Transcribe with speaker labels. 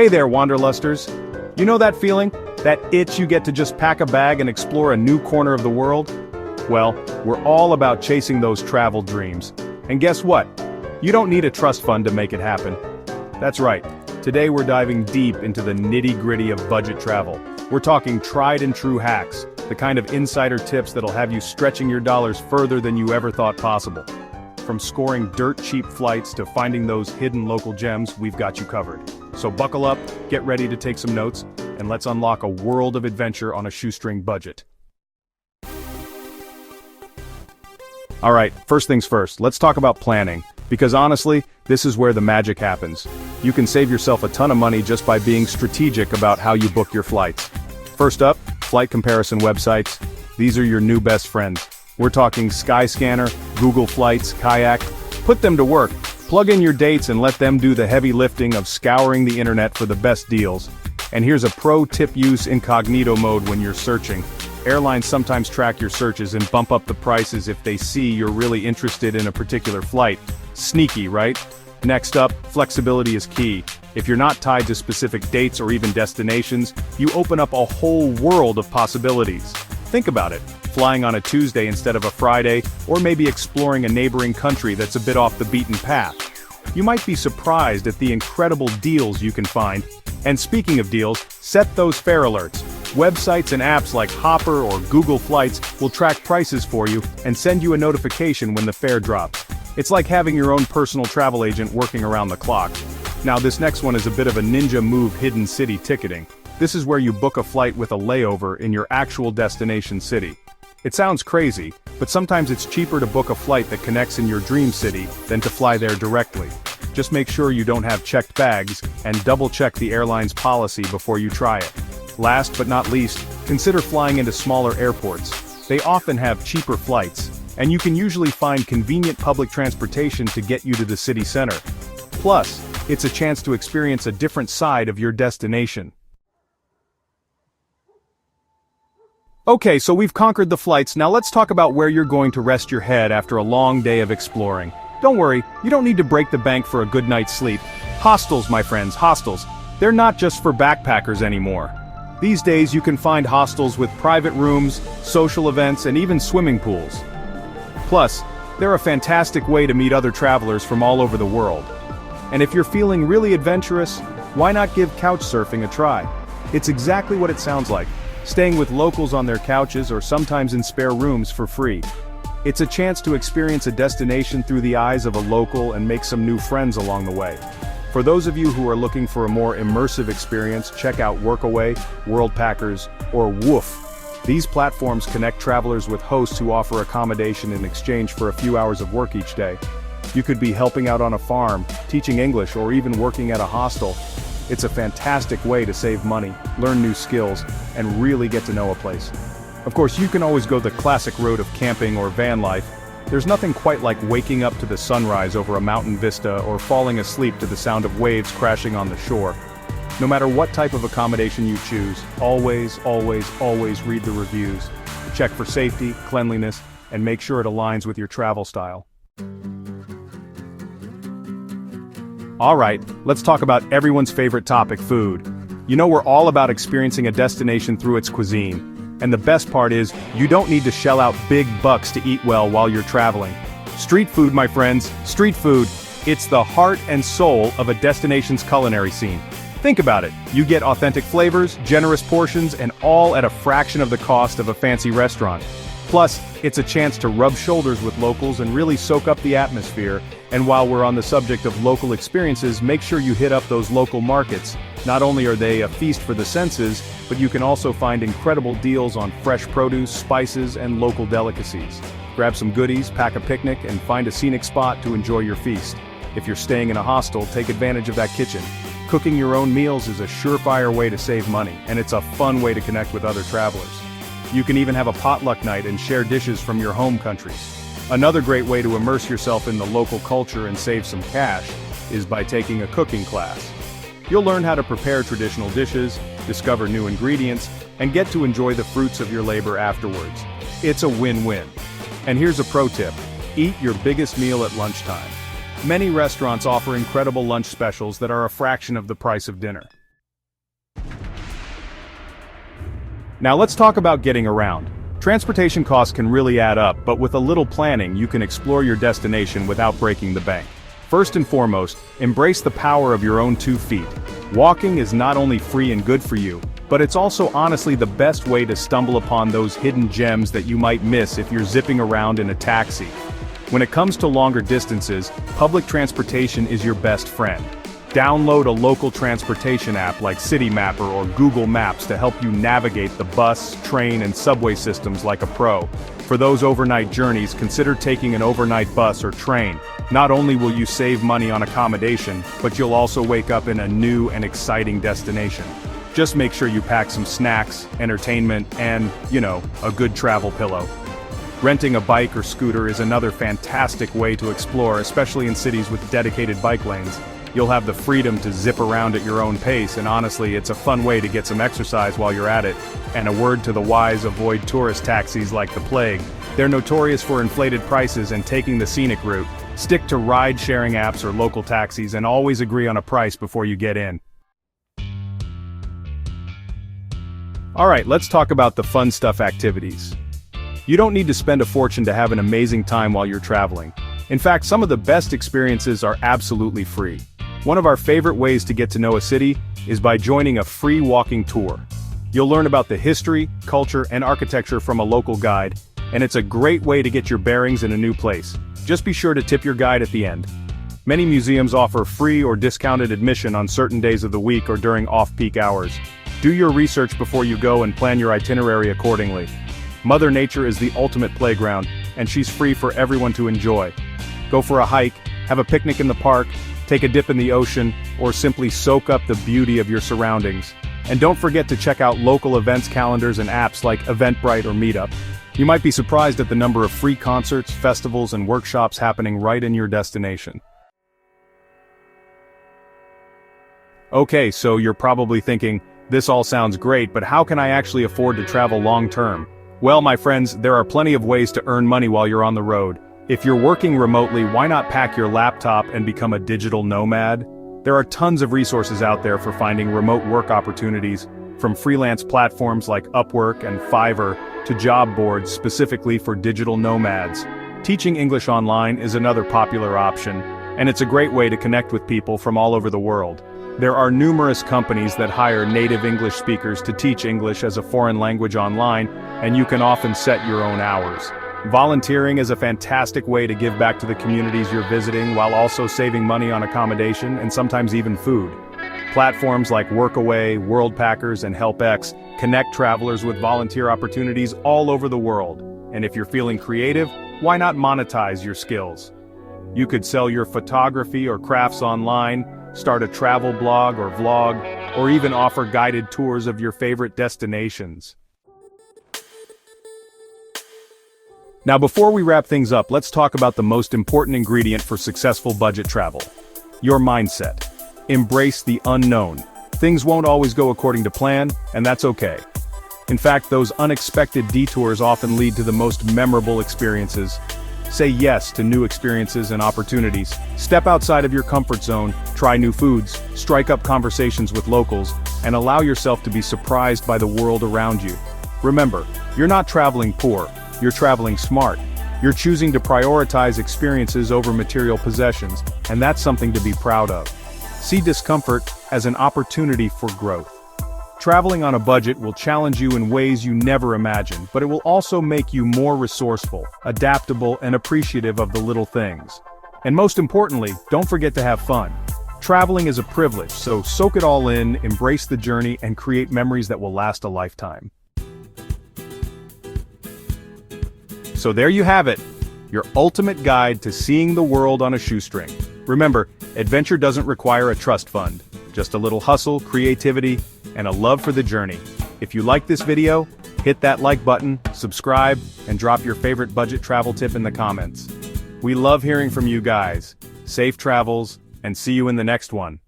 Speaker 1: Hey there, Wanderlusters. You know that feeling? That itch you get to just pack a bag and explore a new corner of the world? Well, we're all about chasing those travel dreams. And guess what? You don't need a trust fund to make it happen. That's right. Today we're diving deep into the nitty-gritty of budget travel. We're talking tried and true hacks, the kind of insider tips that'll have you stretching your dollars further than you ever thought possible. From scoring dirt-cheap flights to finding those hidden local gems, we've got you covered. So buckle up, get ready to take some notes, and let's unlock a world of adventure on a shoestring budget. Alright, first things first, let's talk about planning. Because honestly, this is where the magic happens. You can save yourself a ton of money just by being strategic about how you book your flights. First up, flight comparison websites. These are your new best friends. We're talking Skyscanner, Google Flights, Kayak. Put them to work. Plug in your dates and let them do the heavy lifting of scouring the internet for the best deals. And here's a pro tip: use incognito mode when you're searching. Airlines sometimes track your searches and bump up the prices if they see you're really interested in a particular flight. Sneaky, right? Next up, flexibility is key. If you're not tied to specific dates or even destinations, you open up a whole world of possibilities. Think about it. Flying on a Tuesday instead of a Friday, or maybe exploring a neighboring country that's a bit off the beaten path. You might be surprised at the incredible deals you can find. And speaking of deals, set those fare alerts. Websites and apps like Hopper or Google Flights will track prices for you and send you a notification when the fare drops. It's like having your own personal travel agent working around the clock. Now this next one is a bit of a ninja move: hidden city ticketing. This is where you book a flight with a layover in your actual destination city. It sounds crazy, but sometimes it's cheaper to book a flight that connects in your dream city than to fly there directly. Just make sure you don't have checked bags, and double-check the airline's policy before you try it. Last but not least, consider flying into smaller airports. They often have cheaper flights, and you can usually find convenient public transportation to get you to the city center. Plus, it's a chance to experience a different side of your destination. Okay, so we've conquered the flights, now let's talk about where you're going to rest your head after a long day of exploring. Don't worry, you don't need to break the bank for a good night's sleep. Hostels, my friends, hostels. They're not just for backpackers anymore. These days you can find hostels with private rooms, social events, and even swimming pools. Plus, they're a fantastic way to meet other travelers from all over the world. And if you're feeling really adventurous, why not give couch surfing a try? It's exactly what it sounds like. Staying with locals on their couches or sometimes in spare rooms for free. It's a chance to experience a destination through the eyes of a local and make some new friends along the way. For those of you who are looking for a more immersive experience, check out Workaway, Worldpackers, or Woof. These platforms connect travelers with hosts who offer accommodation in exchange for a few hours of work each day. You could be helping out on a farm, teaching English, or even working at a hostel. It's a fantastic way to save money, learn new skills, and really get to know a place. Of course, you can always go the classic route of camping or van life. There's nothing quite like waking up to the sunrise over a mountain vista or falling asleep to the sound of waves crashing on the shore. No matter what type of accommodation you choose, always read the reviews. Check for safety, cleanliness, and make sure it aligns with your travel style. Alright, let's talk about everyone's favorite topic: food. You know, we're all about experiencing a destination through its cuisine. And the best part is, you don't need to shell out big bucks to eat well while you're traveling. Street food, my friends, street food. It's the heart and soul of a destination's culinary scene. Think about it. You get authentic flavors, generous portions, and all at a fraction of the cost of a fancy restaurant. Plus, it's a chance to rub shoulders with locals and really soak up the atmosphere. And while we're on the subject of local experiences, make sure you hit up those local markets. Not only are they a feast for the senses, but you can also find incredible deals on fresh produce, spices, and local delicacies. Grab some goodies, pack a picnic, and find a scenic spot to enjoy your feast. If you're staying in a hostel, take advantage of that kitchen. Cooking your own meals is a surefire way to save money, and it's a fun way to connect with other travelers. You can even have a potluck night and share dishes from your home countries. Another great way to immerse yourself in the local culture and save some cash is by taking a cooking class. You'll learn how to prepare traditional dishes, discover new ingredients, and get to enjoy the fruits of your labor afterwards. It's a win-win. And here's a pro tip: eat your biggest meal at lunchtime. Many restaurants offer incredible lunch specials that are a fraction of the price of dinner. Now let's talk about getting around. Transportation costs can really add up, but with a little planning you can explore your destination without breaking the bank. First and foremost, embrace the power of your own 2 feet. Walking is not only free and good for you, but it's also honestly the best way to stumble upon those hidden gems that you might miss if you're zipping around in a taxi. When it comes to longer distances, public transportation is your best friend. Download a local transportation app like Citymapper or Google Maps to help you navigate the bus, train, and subway systems like a pro. For those overnight journeys, consider taking an overnight bus or train. Not only will you save money on accommodation, but you'll also wake up in a new and exciting destination. Just make sure you pack some snacks, entertainment, and, a good travel pillow. Renting a bike or scooter is another fantastic way to explore, especially in cities with dedicated bike lanes. You'll have the freedom to zip around at your own pace, and honestly, it's a fun way to get some exercise while you're at it. And a word to the wise: avoid tourist taxis like the plague. They're notorious for inflated prices and taking the scenic route. Stick to ride-sharing apps or local taxis and always agree on a price before you get in. Alright, let's talk about the fun stuff activities. You don't need to spend a fortune to have an amazing time while you're traveling. In fact, some of the best experiences are absolutely free. One of our favorite ways to get to know a city is by joining a free walking tour. You'll learn about the history, culture, and architecture from a local guide, and it's a great way to get your bearings in a new place. Just be sure to tip your guide at the end. Many museums offer free or discounted admission on certain days of the week or during off-peak hours. Do your research before you go and plan your itinerary accordingly. Mother Nature is the ultimate playground, and she's free for everyone to enjoy. Go for a hike, have a picnic in the park, take a dip in the ocean, or simply soak up the beauty of your surroundings. And don't forget to check out local events calendars and apps like Eventbrite or Meetup. You might be surprised at the number of free concerts, festivals, and workshops happening right in your destination. Okay, so you're probably thinking, this all sounds great, but how can I actually afford to travel long-term? Well, my friends, there are plenty of ways to earn money while you're on the road. If you're working remotely, why not pack your laptop and become a digital nomad? There are tons of resources out there for finding remote work opportunities, from freelance platforms like Upwork and Fiverr to job boards specifically for digital nomads. Teaching English online is another popular option, and it's a great way to connect with people from all over the world. There are numerous companies that hire native English speakers to teach English as a foreign language online, and you can often set your own hours. Volunteering is a fantastic way to give back to the communities you're visiting while also saving money on accommodation and sometimes even food. Platforms like Workaway, Worldpackers, and HelpX connect travelers with volunteer opportunities all over the world. And if you're feeling creative, why not monetize your skills? You could sell your photography or crafts online, start a travel blog or vlog, or even offer guided tours of your favorite destinations. Now, before we wrap things up, let's talk about the most important ingredient for successful budget travel: your mindset. Embrace the unknown. Things won't always go according to plan, and that's okay. In fact, those unexpected detours often lead to the most memorable experiences. Say yes to new experiences and opportunities. Step outside of your comfort zone, try new foods, strike up conversations with locals, and allow yourself to be surprised by the world around you. Remember, you're not traveling poor, you're traveling smart. You're choosing to prioritize experiences over material possessions, and that's something to be proud of. See discomfort as an opportunity for growth. Traveling on a budget will challenge you in ways you never imagined, but it will also make you more resourceful, adaptable, and appreciative of the little things. And most importantly, don't forget to have fun. Traveling is a privilege, so soak it all in, embrace the journey, and create memories that will last a lifetime. So there you have it, your ultimate guide to seeing the world on a shoestring. Remember, adventure doesn't require a trust fund, just a little hustle, creativity, and a love for the journey. If you like this video, hit that like button, subscribe, and drop your favorite budget travel tip in the comments. We love hearing from you guys. Safe travels, and see you in the next one.